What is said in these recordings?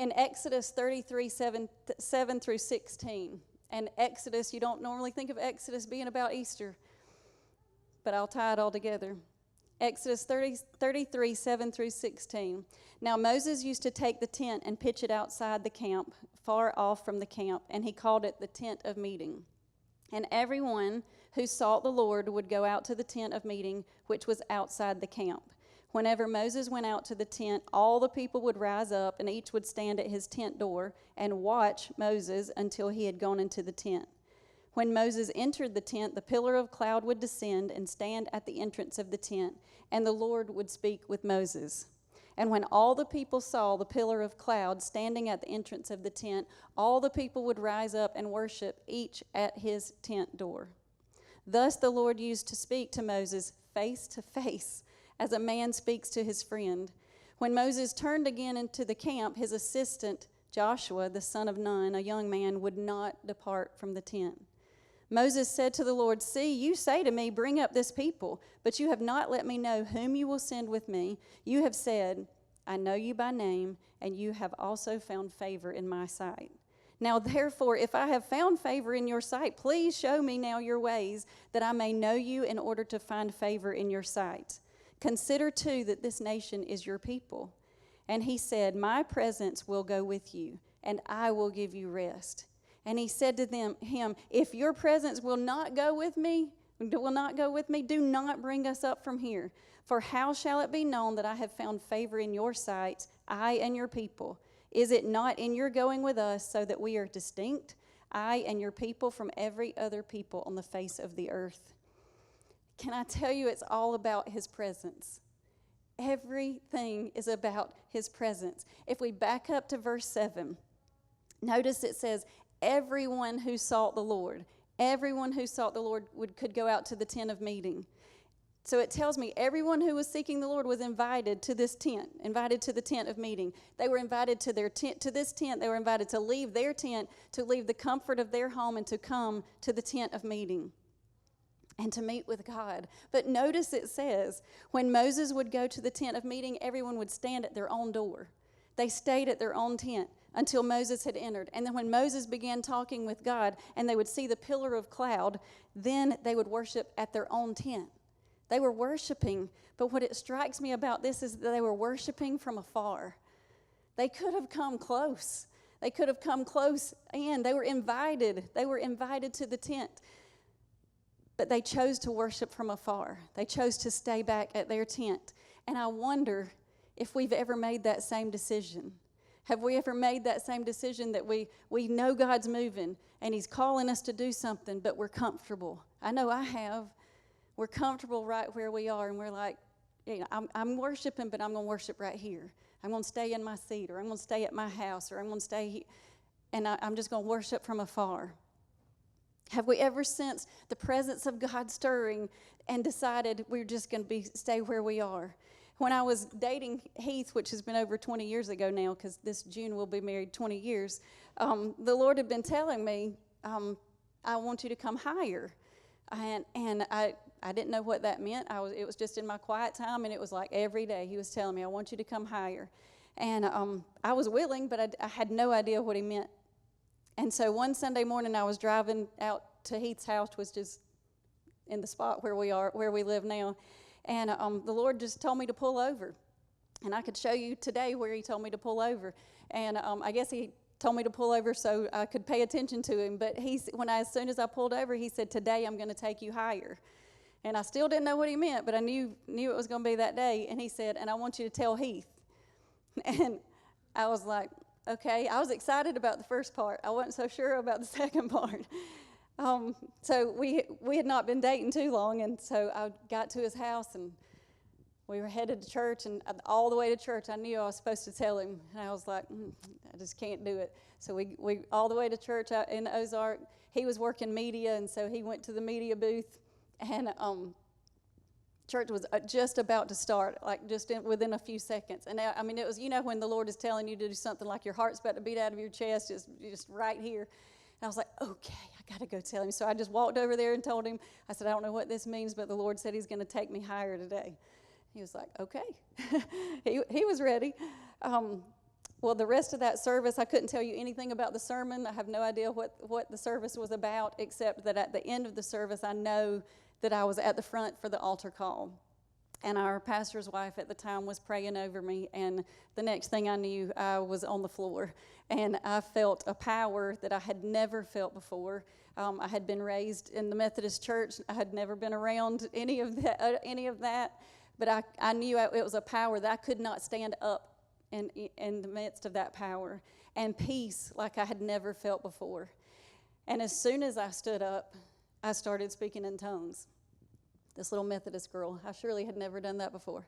In Exodus 33, 7 through 16, and Exodus, you don't normally think of Exodus being about Easter, but I'll tie it all together. Exodus 33, 7 through 16. Now Moses used to take the tent and pitch it outside the camp, far off from the camp, and he called it the tent of meeting. And everyone who sought the Lord would go out to the tent of meeting, which was outside the camp. Whenever Moses went out to the tent, all the people would rise up, and each would stand at his tent door and watch Moses until he had gone into the tent. When Moses entered the tent, the pillar of cloud would descend and stand at the entrance of the tent, and the Lord would speak with Moses. And when all the people saw the pillar of cloud standing at the entrance of the tent, all the people would rise up and worship, each at his tent door. Thus the Lord used to speak to Moses face to face, as a man speaks to his friend. When Moses turned again into the camp, his assistant, Joshua, the son of Nun, a young man, would not depart from the tent. Moses said to the Lord, "See, you say to me, 'Bring up this people,' but you have not let me know whom you will send with me. You have said, 'I know you by name, and you have also found favor in my sight.' Now therefore, if I have found favor in your sight, please show me now your ways, that I may know you in order to find favor in your sight. Consider too that this nation is your people." And he said, "My presence will go with you, and I will give you rest." And he said to him, "If your presence will not go with me, do not bring us up from here. For how shall it be known that I have found favor in your sight, I and your people? Is it not in your going with us, so that we are distinct, I and your people, from every other people on the face of the earth?" Can I tell you, it's all about his presence. Everything is about his presence. If we back up to verse 7, notice it says, everyone who sought the Lord could go out to the tent of meeting. So it tells me everyone who was seeking the Lord was invited to this tent, invited to the tent of meeting. They were invited to their tent, to this tent. They were invited to leave their tent, to leave the comfort of their home, and to come to the tent of meeting and to meet with God. But notice it says, when Moses would go to the tent of meeting, everyone would stand at their own door. They stayed at their own tent until Moses had entered. And then when Moses began talking with God and they would see the pillar of cloud, then they would worship at their own tent. They were worshiping, but what it strikes me about this is that they were worshiping from afar. They could have come close. They could have come close and they were invited. They were invited to the tent. But they chose to worship from afar. They chose to stay back at their tent. And I wonder if we've ever made that same decision. Have we ever made that same decision that we know God's moving and he's calling us to do something, but we're comfortable? I know I have. We're comfortable right where we are, and we're like, I'm worshiping, but I'm going to worship right here. I'm going to stay in my seat, or I'm going to stay at my house, or I'm going to stay here, and I'm just going to worship from afar. Have we ever sensed the presence of God stirring and decided we're just going to stay where we are? When I was dating Heath, which has been over 20 years ago now, because this June we'll be married 20 years, the Lord had been telling me, I want you to come higher. And I didn't know what that meant. It was just in my quiet time, and it was like every day he was telling me, I want you to come higher. And I was willing, but I had no idea what he meant. And so one Sunday morning I was driving out to Heath's house, which is in the spot where we live now. And the Lord just told me to pull over. And I could show you today where he told me to pull over. And I guess he told me to pull over so I could pay attention to him. But as soon as I pulled over, he said, "Today I'm going to take you higher." And I still didn't know what he meant, but I knew it was going to be that day. And he said, "And I want you to tell Heath." And I was like, okay. I was excited about the first part. I wasn't so sure about the second part. So we had not been dating too long, and so I got to his house, and we were headed to church, and all the way to church, I knew I was supposed to tell him, and I was like, I just can't do it. So we all the way to church out in Ozark. He was working media, and so he went to the media booth, and church was just about to start, like within a few seconds. And it was, when the Lord is telling you to do something, like your heart's about to beat out of your chest, just right here. And I was like, okay, I got to go tell him. So I just walked over there and told him. I said, I don't know what this means, but the Lord said he's going to take me higher today. He was like, okay. He was ready. Well, the rest of that service, I couldn't tell you anything about the sermon. I have no idea what the service was about, except that at the end of the service, I know that I was at the front for the altar call. And our pastor's wife at the time was praying over me, and the next thing I knew, I was on the floor. And I felt a power that I had never felt before. I had been raised in the Methodist church. I had never been around any of that. But I knew it was a power that I could not stand up in the midst of that power, and peace like I had never felt before. And as soon as I stood up, I started speaking in tongues. This little Methodist girl, I surely had never done that before.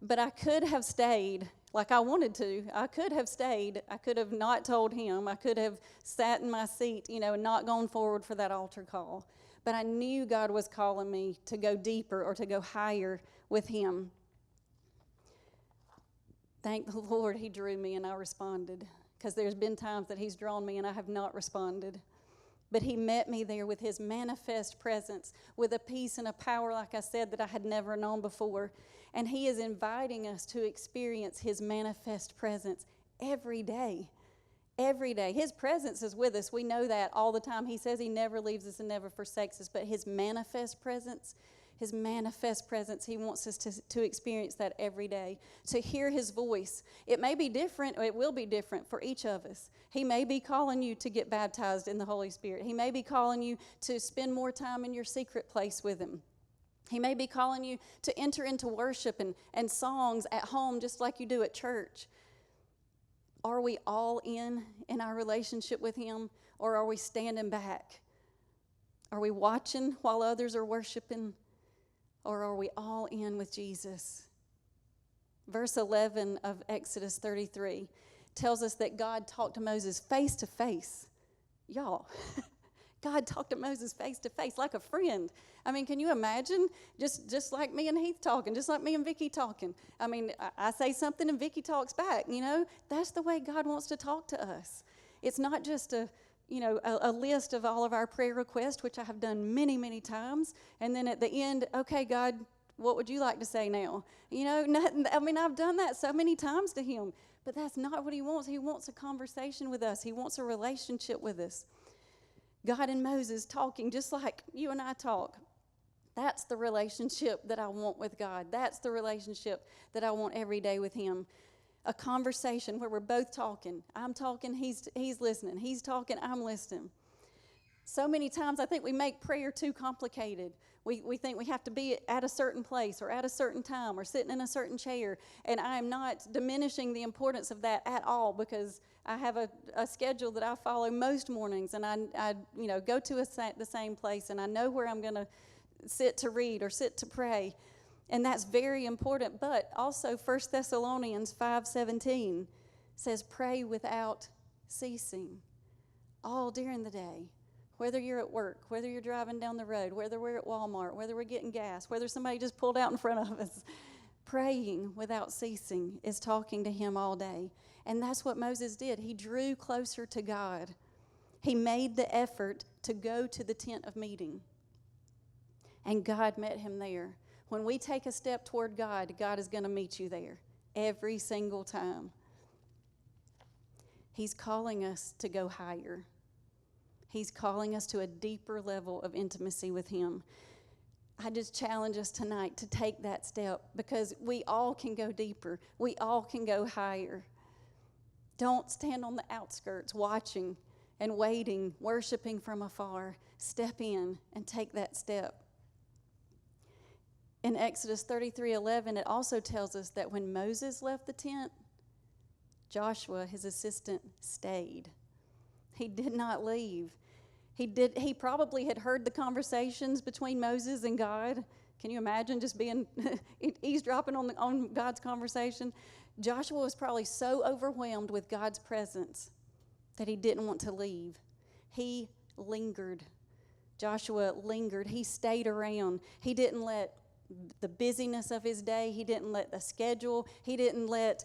But I could have stayed like I wanted to. I could have stayed. I could have not told him. I could have sat in my seat, and not gone forward for that altar call. But I knew God was calling me to go deeper or to go higher with him. Thank the Lord he drew me and I responded, because there's been times that he's drawn me and I have not responded. But he met me there with his manifest presence, with a peace and a power, like I said, that I had never known before. And he is inviting us to experience his manifest presence every day. Every day. His presence is with us. We know that all the time. He says he never leaves us and never forsakes us. But his manifest presence, he wants us to experience that every day, to hear his voice. It may be different, or it will be different for each of us. He may be calling you to get baptized in the Holy Spirit. He may be calling you to spend more time in your secret place with him. He may be calling you to enter into worship and songs at home just like you do at church. Are we all in our relationship with him, or are we standing back? Are we watching while others are worshiping? Or are we all in with Jesus? Verse 11 of Exodus 33 tells us that God talked to Moses face to face. Y'all, God talked to Moses face to face like a friend. I mean, can you imagine? Just like me and Heath talking, just like me and Vicki talking. I mean, I say something and Vicki talks back, That's the way God wants to talk to us. It's not just a list of all of our prayer requests, which I have done many, many times. And then at the end, okay, God, what would you like to say now? I've done that so many times to him. But that's not what he wants. He wants a conversation with us. He wants a relationship with us. God and Moses talking just like you and I talk. That's the relationship that I want with God. That's the relationship that I want every day with him. A conversation where we're both talking. I'm talking, he's listening. He's talking, I'm listening. So many times I think we make prayer too complicated. We think we have to be at a certain place or at a certain time or sitting in a certain chair. And I am not diminishing the importance of that at all, because I have a schedule that I follow most mornings, and I go to the same place, and I know where I'm going to sit to read or sit to pray. And that's very important. But also 1 Thessalonians 5:17 says, pray without ceasing, all during the day. Whether you're at work, whether you're driving down the road, whether we're at Walmart, whether we're getting gas, whether somebody just pulled out in front of us, praying without ceasing is talking to him all day. And that's what Moses did. He drew closer to God. He made the effort to go to the tent of meeting. And God met him there. When we take a step toward God, God is going to meet you there every single time. He's calling us to go higher. He's calling us to a deeper level of intimacy with him. I just challenge us tonight to take that step, because we all can go deeper. We all can go higher. Don't stand on the outskirts watching and waiting, worshiping from afar. Step in and take that step. In Exodus 33:11, it also tells us that when Moses left the tent, Joshua, his assistant, stayed. He did not leave. He probably had heard the conversations between Moses and God. Can you imagine just being eavesdropping on God's conversation? Joshua was probably so overwhelmed with God's presence that he didn't want to leave. He lingered. Joshua lingered. He stayed around. He didn't let the busyness of his day, he didn't let the schedule, he didn't let,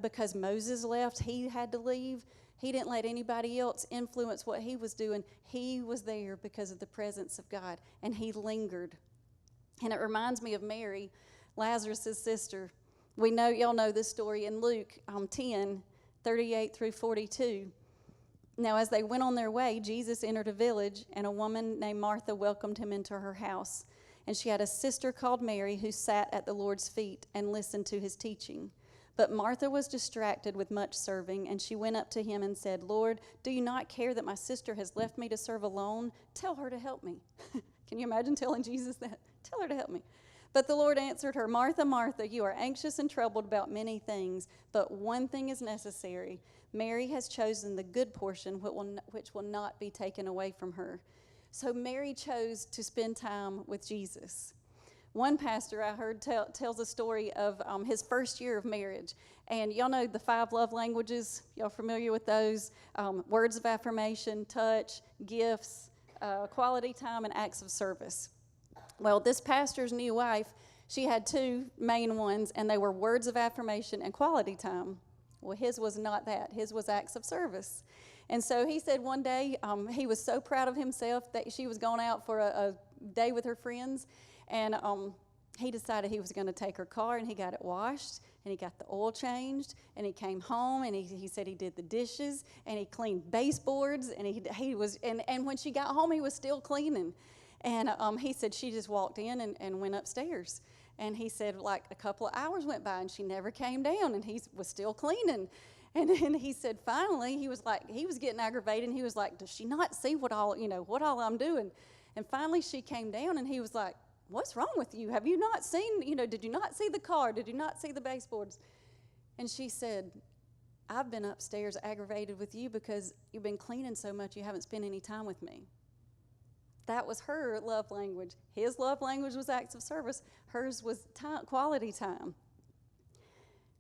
because Moses left, he had to leave. He didn't let anybody else influence what he was doing. He was there because of the presence of God, and he lingered. And it reminds me of Mary, Lazarus' sister. We know, y'all know this story in Luke 10, 38 through 42. Now, as they went on their way, Jesus entered a village, and a woman named Martha welcomed him into her house. And she had a sister called Mary who sat at the Lord's feet and listened to his teaching. But Martha was distracted with much serving, and she went up to him and said, Lord, do you not care that my sister has left me to serve alone? Tell her to help me. Can you imagine telling Jesus that? Tell her to help me. But the Lord answered her, Martha, Martha, you are anxious and troubled about many things, but one thing is necessary. Mary has chosen the good portion, which will not be taken away from her. So Mary chose to spend time with Jesus. One pastor I heard tells a story of his first year of marriage. And y'all know the 5 love languages. Y'all familiar with those? Words of affirmation, touch, gifts, quality time, and acts of service. Well, this pastor's new wife, she had 2 main ones, and they were words of affirmation and quality time. Well, his was not that. His was acts of service. And so he said one day he was so proud of himself that she was going out for a day with her friends, and he decided he was going to take her car, and he got it washed, and he got the oil changed, and he came home, and he said he did the dishes, and he cleaned baseboards, and he was, and when she got home, he was still cleaning. And he said she just walked in and went upstairs. And he said like a couple of hours went by and she never came down, and he was still cleaning. And then he said finally he was getting aggravated, and he was like, does she not see what all I'm doing? And finally she came down, and he was like, what's wrong with you? Have you not seen, did you not see the car? Did you not see the baseboards? And she said, I've been upstairs aggravated with you because you've been cleaning so much you haven't spent any time with me. That was her love language. His love language was acts of service. Hers was time, quality time.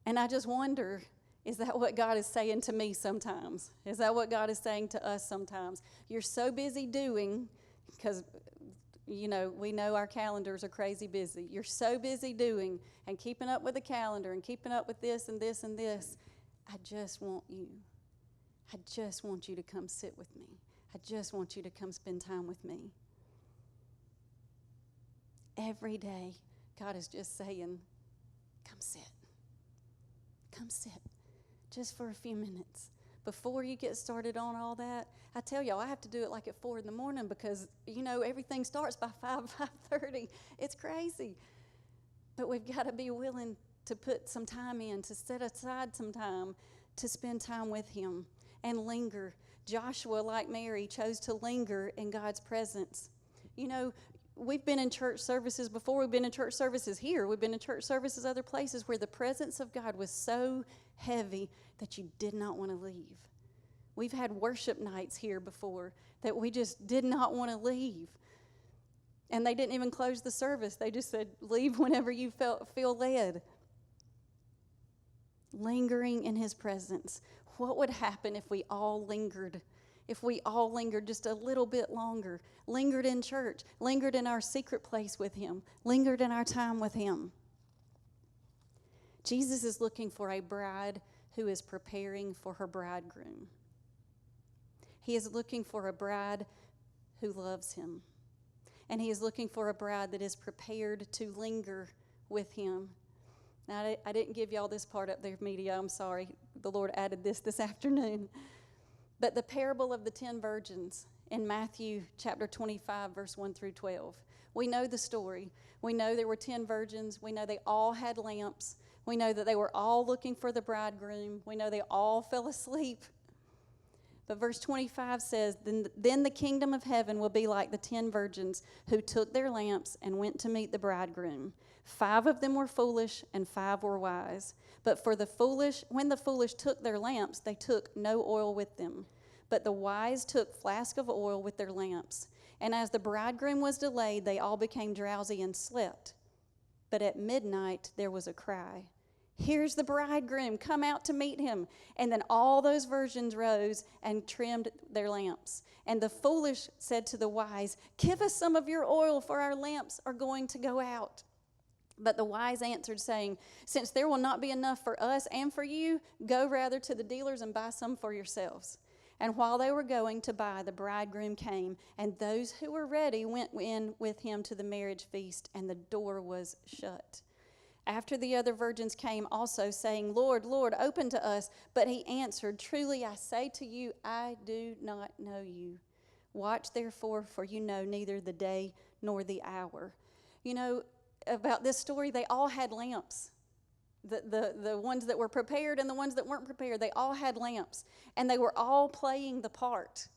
And I just wonder, is that what God is saying to me sometimes? Is that what God is saying to us sometimes? You're so busy doing, because, we know our calendars are crazy busy. You're so busy doing and keeping up with the calendar and keeping up with this and this and this. I just want you. I just want you to come sit with me. I just want you to come spend time with me. Every day, God is just saying, come sit. Come sit. Just for a few minutes. Before you get started on all that, I tell y'all, I have to do it like at 4 in the morning because, everything starts by 5:30. It's crazy. But we've got to be willing to put some time in, to set aside some time to spend time with him and linger. Joshua, like Mary, chose to linger in God's presence. We've been in church services before. We've been in church services here. We've been in church services other places where the presence of God was so heavy that you did not want to leave. We've had worship nights here before that we just did not want to leave. And they didn't even close the service. They just said, leave whenever you feel led. Lingering in his presence. What would happen if we all lingered? If we all lingered just a little bit longer, lingered in church, lingered in our secret place with him, lingered in our time with him. Jesus is looking for a bride who is preparing for her bridegroom. He is looking for a bride who loves him. And he is looking for a bride that is prepared to linger with him. Now, I didn't give y'all this part up there, media. I'm sorry. The Lord added this afternoon. But the parable of the 10 virgins in Matthew chapter 25, verse 1 through 12. We know the story. We know there were 10 virgins. We know they all had lamps. We know that they were all looking for the bridegroom. We know they all fell asleep. But verse 25 says, Then the kingdom of heaven will be like the 10 virgins who took their lamps and went to meet the bridegroom. 5 of them were foolish and 5 were wise. But when the foolish took their lamps, they took no oil with them. But the wise took flasks of oil with their lamps. And as the bridegroom was delayed, they all became drowsy and slept. But at midnight there was a cry, Here's the bridegroom, come out to meet him. And then all those virgins rose and trimmed their lamps. And the foolish said to the wise, Give us some of your oil, for our lamps are going to go out. But the wise answered, saying, Since there will not be enough for us and for you, go rather to the dealers and buy some for yourselves. And while they were going to buy, the bridegroom came, and those who were ready went in with him to the marriage feast, and the door was shut. After the other virgins came also, saying, Lord, Lord, open to us. But he answered, Truly I say to you, I do not know you. Watch therefore, for you know neither the day nor the hour. You know, about this story, they all had lamps. The ones that were prepared and the ones that weren't prepared, they all had lamps. And they were all playing the part.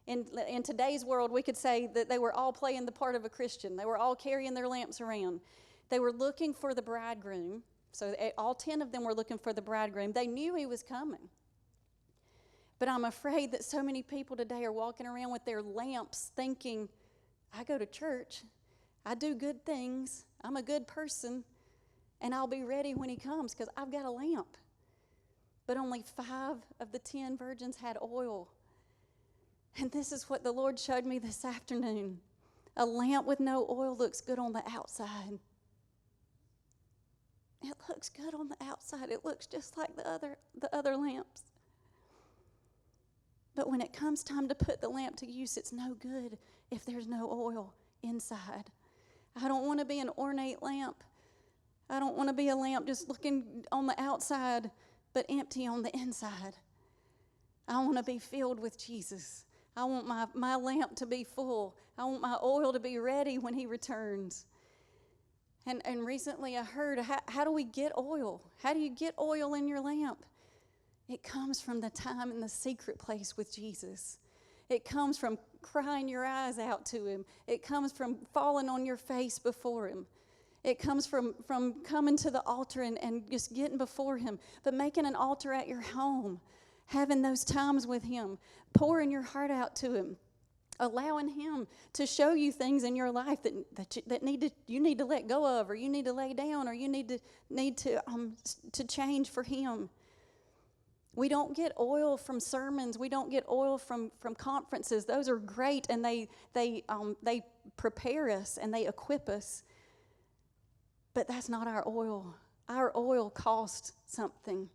In today's world, we could say that they were all playing the part of a Christian. They were all carrying their lamps around. They were looking for the bridegroom. So all 10 of them were looking for the bridegroom. They knew he was coming. But I'm afraid that so many people today are walking around with their lamps thinking, I go to church, I do good things, I'm a good person, and I'll be ready when he comes because I've got a lamp. But only 5 of the 10 virgins had oil. And this is what the Lord showed me this afternoon. A lamp with no oil looks good on the outside. It looks good on the outside. It looks just like the other lamps. But when it comes time to put the lamp to use, it's no good if there's no oil inside. I don't want to be an ornate lamp. I don't want to be a lamp just looking on the outside, but empty on the inside. I want to be filled with Jesus. I want my lamp to be full. I want my oil to be ready when he returns. And recently I heard, how do we get oil? How do you get oil in your lamp? It comes from the time in the secret place with Jesus. It comes from crying your eyes out to him. It comes from falling on your face before him. It comes from coming to the altar and just getting before him, but making an altar at your home, having those times with him, pouring your heart out to him, allowing him to show you things in your life that you need to let go of, or you need to lay down, or you need to change for him. We don't get oil from sermons. We don't get oil from conferences. Those are great, and they prepare us and they equip us. But that's not our oil. Our oil costs something.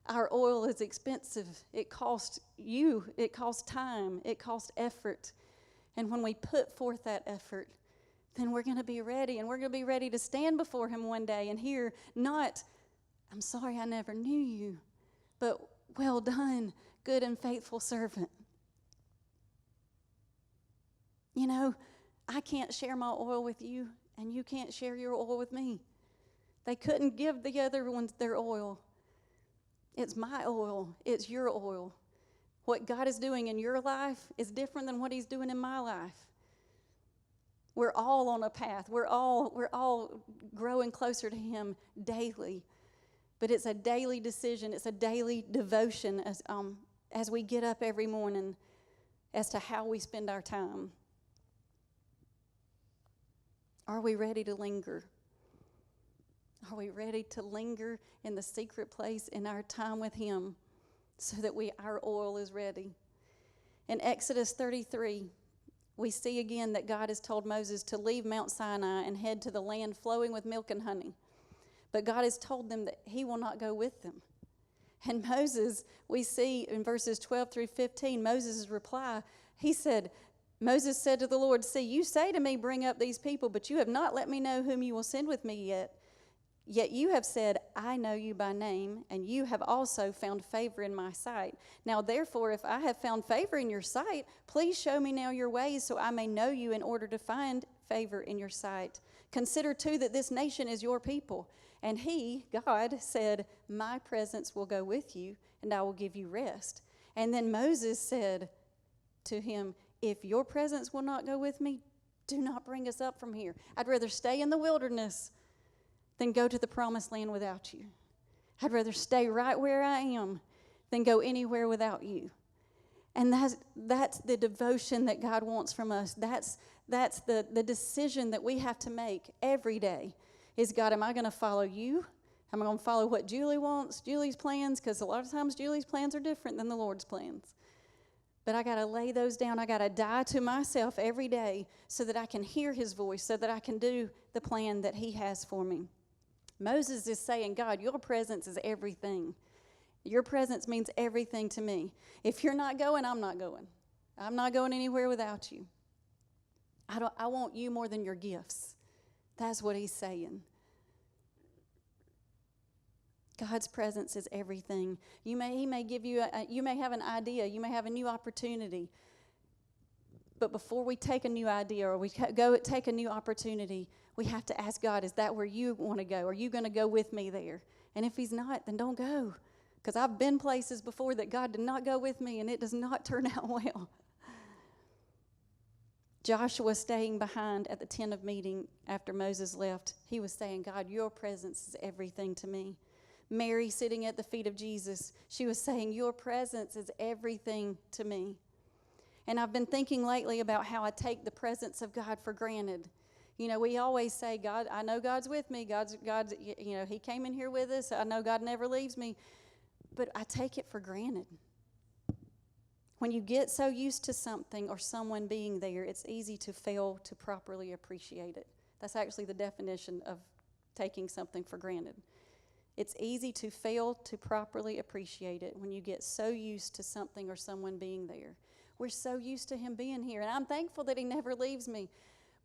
Our oil is expensive. It costs you. It costs time. It costs effort. And when we put forth that effort, then we're going to be ready. And we're going to be ready to stand before him one day and hear not, I'm sorry I never knew you, but well done, good and faithful servant. You know, I can't share my oil with you, and you can't share your oil with me. They couldn't give the other ones their oil. It's my oil. It's your oil. What God is doing in your life is different than what he's doing in my life. We're all on a path. We're all growing closer to him daily. But it's a daily decision. It's a daily devotion as we get up every morning as to how we spend our time. Are we ready to linger? Are we ready to linger in the secret place in our time with him so that our oil is ready? In Exodus 33, we see again that God has told Moses to leave Mount Sinai and head to the land flowing with milk and honey. But God has told them that he will not go with them. And Moses, we see in verses 12 through 15, Moses' reply, Moses said to the Lord, see, you say to me, bring up these people, but you have not let me know whom you will send with me yet. Yet you have said, I know you by name, and you have also found favor in my sight. Now therefore, if I have found favor in your sight, please show me now your ways so I may know you in order to find favor in your sight. Consider too that this nation is your people. And he, God, said, my presence will go with you, and I will give you rest. And then Moses said to him, if your presence will not go with me, do not bring us up from here. I'd rather stay in the wilderness than go to the promised land without you. I'd rather stay right where I am than go anywhere without you. And that's the devotion that God wants from us. That's the decision that we have to make every day. Is God, am I going to follow you? Am I going to follow what Julie wants, Julie's plans? Because a lot of times Julie's plans are different than the Lord's plans. But I got to lay those down. I got to die to myself every day so that I can hear his voice, so that I can do the plan that he has for me. Moses is saying, God, your presence is everything. Your presence means everything to me. If you're not going, I'm not going. I'm not going anywhere without you. I want you more than your gifts. That's what he's saying. God's presence is everything. He may give you, you may have an idea, you may have a new opportunity. But before we take a new idea or we go take a new opportunity, we have to ask God, is that where you want to go? Are you going to go with me there? And if he's not, then don't go. Because I've been places before that God did not go with me, and it does not turn out well. Joshua staying behind at the tent of meeting after Moses left, he was saying, God, your presence is everything to me. Mary sitting at the feet of Jesus, she was saying, your presence is everything to me. And I've been thinking lately about how I take the presence of God for granted. You know, we always say, God, I know God's with me. God's, you know, he came in here with us. I know God never leaves me. But I take it for granted. When you get so used to something or someone being there, it's easy to fail to properly appreciate it. That's actually the definition of taking something for granted. It's easy to fail to properly appreciate it when you get so used to something or someone being there. We're so used to him being here, and I'm thankful that he never leaves me.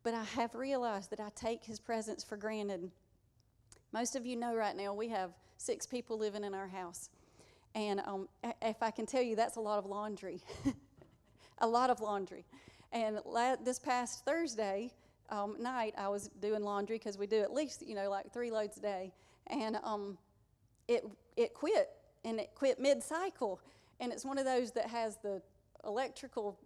But I have realized that I take his presence for granted. Most of you know right now we have 6 people living in our house. And if I can tell you, that's a lot of laundry. A lot of laundry. And this past Thursday night, I was doing laundry because we do at least, like 3 loads a day. And it quit, and it quit mid-cycle. And it's one of those that has the electrical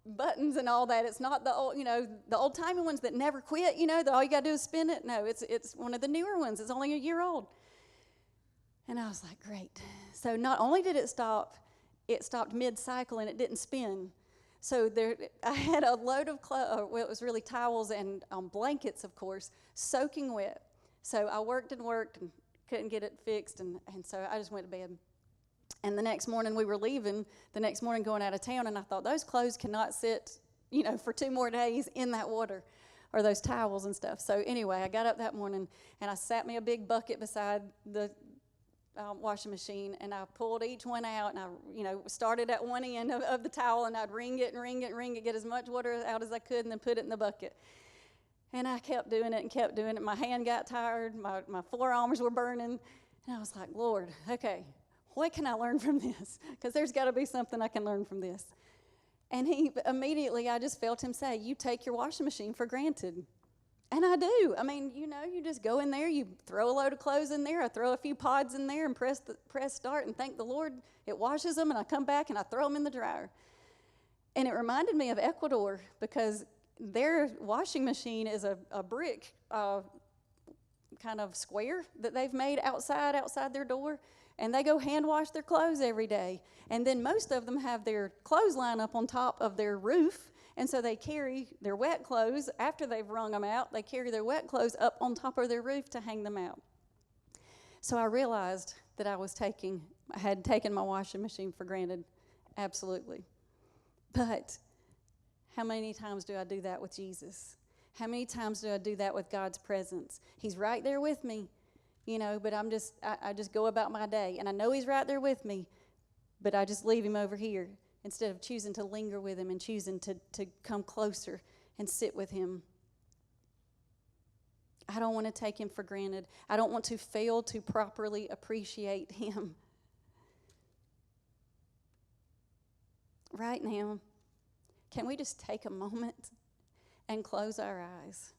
buttons and all that. It's not the old, the old-timey ones that never quit, that all you got to do is spin it. No, it's one of the newer ones. It's only a year old. And I was like, great. So not only did it stopped mid-cycle and it didn't spin. So I had a load of clothes, well, it was really towels and blankets, of course, soaking wet. So I worked and couldn't get it fixed, and so I just went to bed. And the next morning we were leaving, going out of town, and I thought, those clothes cannot sit, for 2 more days in that water, or those towels and stuff. So anyway, I got up that morning, and I sat me a big bucket beside the washing machine, and I pulled each one out, and I, started at one end of the towel, and I'd wring it, get as much water out as I could, and then put it in the bucket. And I kept doing it, My hand got tired, my forearms were burning, and I was like, Lord, okay, what can I learn from this? Because there's got to be something I can learn from this. And I just felt him say, you take your washing machine for granted. And I do. I mean, you just go in there, you throw a load of clothes in there, I throw a few pods in there and press start and thank the Lord it washes them, and I come back and I throw them in the dryer. And it reminded me of Ecuador, because their washing machine is a brick kind of square that they've made outside their door, and they go hand wash their clothes every day. And then most of them have their clothesline up on top of their roof, and so they carry their wet clothes after they've wrung them out. They carry their wet clothes up on top of their roof to hang them out. So I realized that I had taken my washing machine for granted, absolutely. But how many times do I do that with Jesus? How many times do I do that with God's presence? He's right there with me, but I just go about my day. And I know he's right there with me, but I just leave him over here instead of choosing to linger with him and choosing to come closer and sit with him. I don't want to take him for granted. I don't want to fail to properly appreciate him. Right now, can we just take a moment and close our eyes?